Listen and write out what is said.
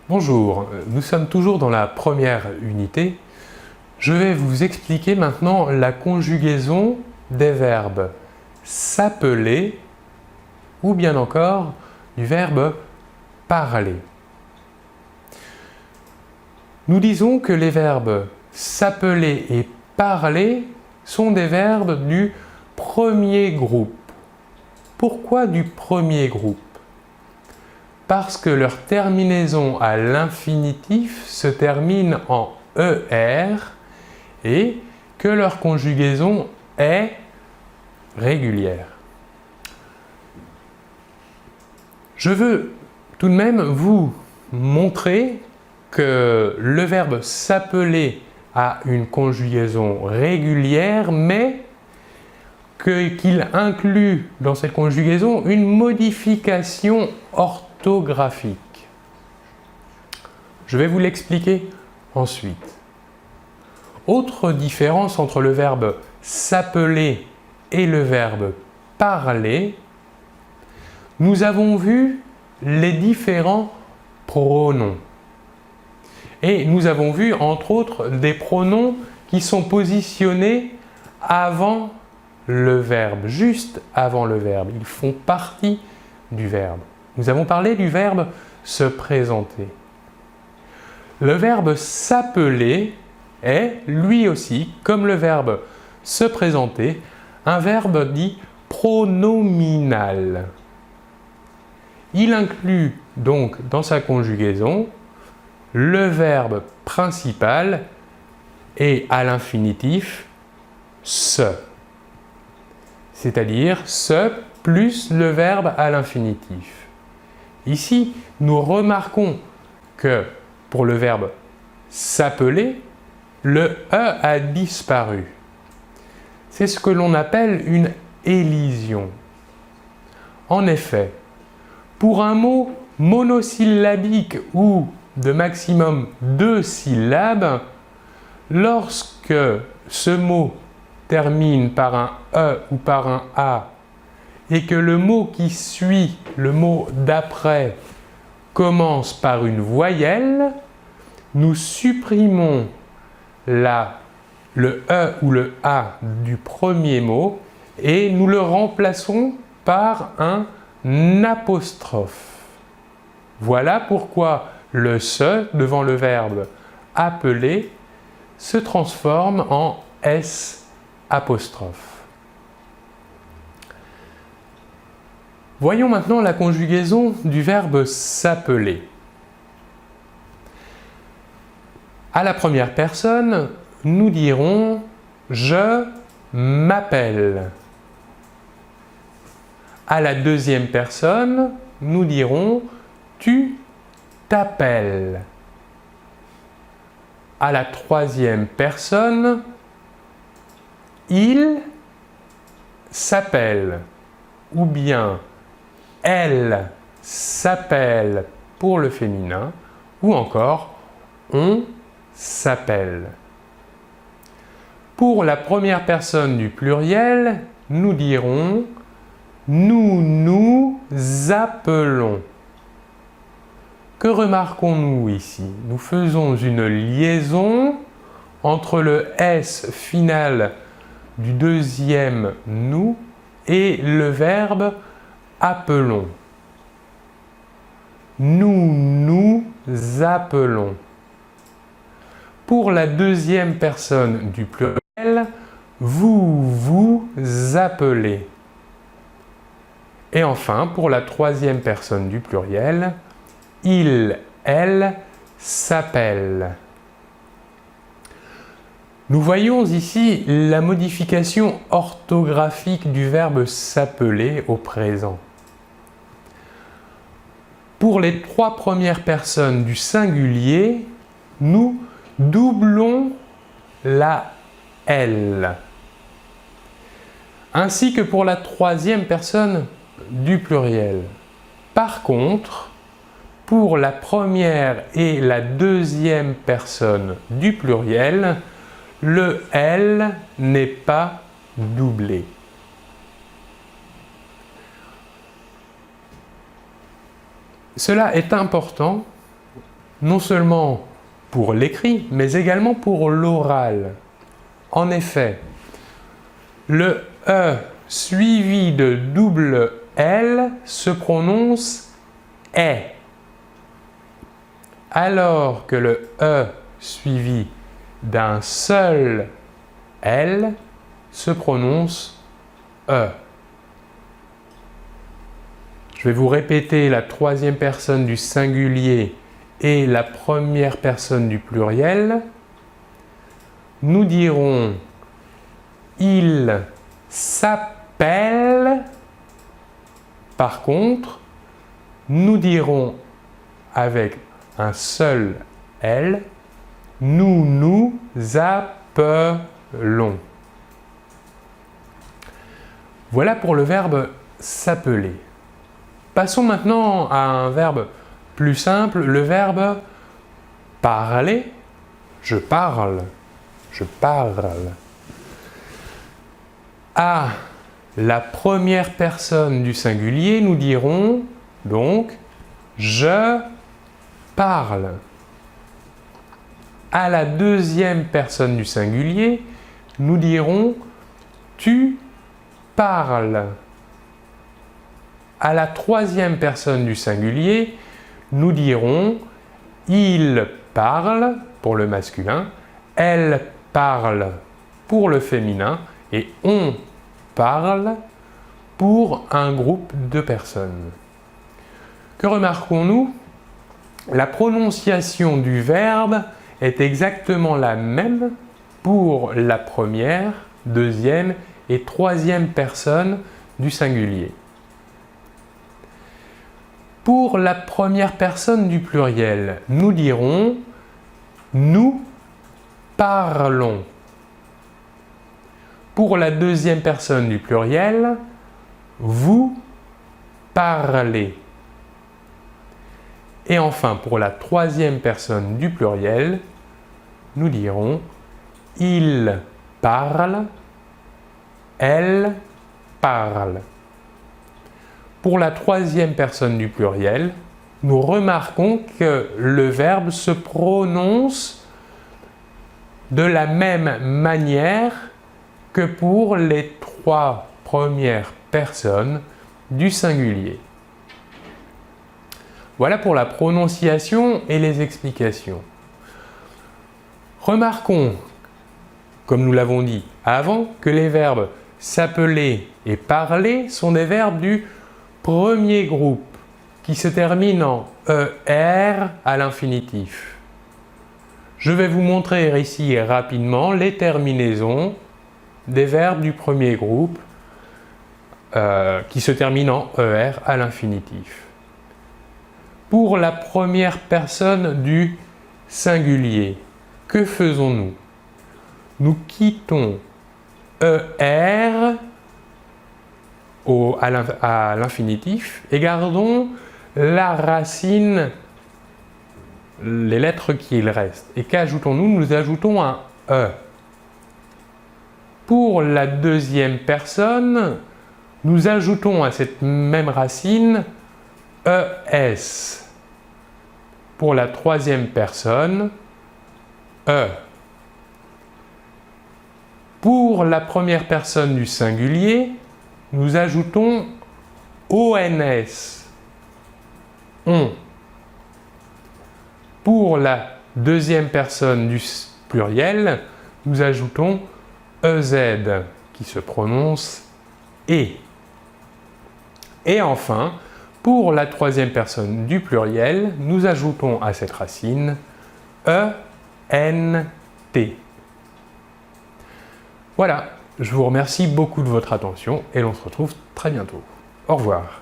Bonjour, nous sommes toujours dans la première unité. Je vais vous expliquer maintenant la conjugaison des verbes s'appeler ou bien encore du verbe parler. Nous disons que les verbes s'appeler et parler sont des verbes du premier groupe. Pourquoi du premier groupe ? Parce que leur terminaison à l'infinitif se termine en ER et que leur conjugaison est régulière. Je veux tout de même vous montrer que le verbe s'appeler a une conjugaison régulière, mais qu'il inclut dans cette conjugaison une modification orthographique. Je vais vous l'expliquer ensuite. Autre différence entre le verbe s'appeler et le verbe parler, nous avons vu les différents pronoms. Et nous avons vu entre autres des pronoms qui sont positionnés avant le verbe, juste avant le verbe. Ils font partie du verbe. Nous avons parlé du verbe se présenter. Le verbe s'appeler est, lui aussi, comme le verbe se présenter, un verbe dit pronominal. Il inclut donc dans sa conjugaison le verbe principal et à l'infinitif se. C'est-à-dire se plus le verbe à l'infinitif. Ici, nous remarquons que pour le verbe s'appeler, le E a disparu. C'est ce que l'on appelle une élision. En effet, pour un mot monosyllabique ou de maximum 2 syllabes, lorsque ce mot termine par un E ou par un A et que le mot qui suit, le mot d'après, commence par une voyelle, nous supprimons le E ou le A du premier mot et nous le remplaçons par un apostrophe. Voilà pourquoi le se devant le verbe appeler se transforme en S apostrophe. Voyons maintenant la conjugaison du verbe s'appeler. À la première personne, nous dirons « je m'appelle ». À la deuxième personne, nous dirons « tu t'appelles ». À la troisième personne, il s'appelle ou bien elle s'appelle pour le féminin ou encore on s'appelle. Pour la première personne du pluriel, nous dirons nous nous appelons. Que remarquons-nous ici? Nous faisons une liaison entre le S final du deuxième nous et le verbe appelons. Nous nous appelons. Pour la deuxième personne du pluriel, vous vous appelez. Et enfin, pour la troisième personne du pluriel, il, elle s'appelle. Nous voyons ici la modification orthographique du verbe s'appeler au présent. Pour les trois premières personnes du singulier, nous doublons la L. Ainsi que pour la troisième personne du pluriel. Par contre, pour la première et la deuxième personne du pluriel, le L n'est pas doublé. Cela est important non seulement pour l'écrit, mais également pour l'oral. En effet, le E suivi de double L se prononce est, alors que le E suivi d'un seul L se prononce E. Je vais vous répéter la troisième personne du singulier et la première personne du pluriel. Nous dirons il s'appelle. Par contre, nous dirons avec un seul L, nous nous appelons. Voilà pour le verbe s'appeler. Passons maintenant à un verbe plus simple, le verbe parler. Je parle. Je parle. À la première personne du singulier, nous dirons donc je parle. À la deuxième personne du singulier, nous dirons tu parles. À la troisième personne du singulier, nous dirons il parle pour le masculin, elle parle pour le féminin et on parle pour un groupe de personnes. Que remarquons-nous? La prononciation du verbe est exactement la même pour la première, deuxième et troisième personne du singulier. Pour la première personne du pluriel, nous dirons nous parlons. Pour la deuxième personne du pluriel, vous parlez. Et enfin, pour la troisième personne du pluriel, nous dirons il parle, elle parle. Pour la troisième personne du pluriel, nous remarquons que le verbe se prononce de la même manière que pour les trois premières personnes du singulier. Voilà pour la prononciation et les explications. Remarquons, comme nous l'avons dit avant, que les verbes s'appeler et parler sont des verbes du premier groupe qui se terminent en ER à l'infinitif. Je vais vous montrer ici rapidement les terminaisons des verbes du premier groupe qui se terminent en ER à l'infinitif. Pour la première personne du singulier, que faisons-nous? Nous quittons ER à l'infinitif et gardons la racine, les lettres qu'il reste. Et qu'ajoutons-nous? Nous ajoutons un E. Pour la deuxième personne, nous ajoutons à cette même racine ES. Pour la troisième personne, E. Pour la première personne du singulier, nous ajoutons ONS. On. Pour la deuxième personne du pluriel, nous ajoutons EZ qui se prononce E. Et enfin, pour la troisième personne du pluriel, nous ajoutons à cette racine ENT. Voilà, je vous remercie beaucoup de votre attention et l'on se retrouve très bientôt. Au revoir.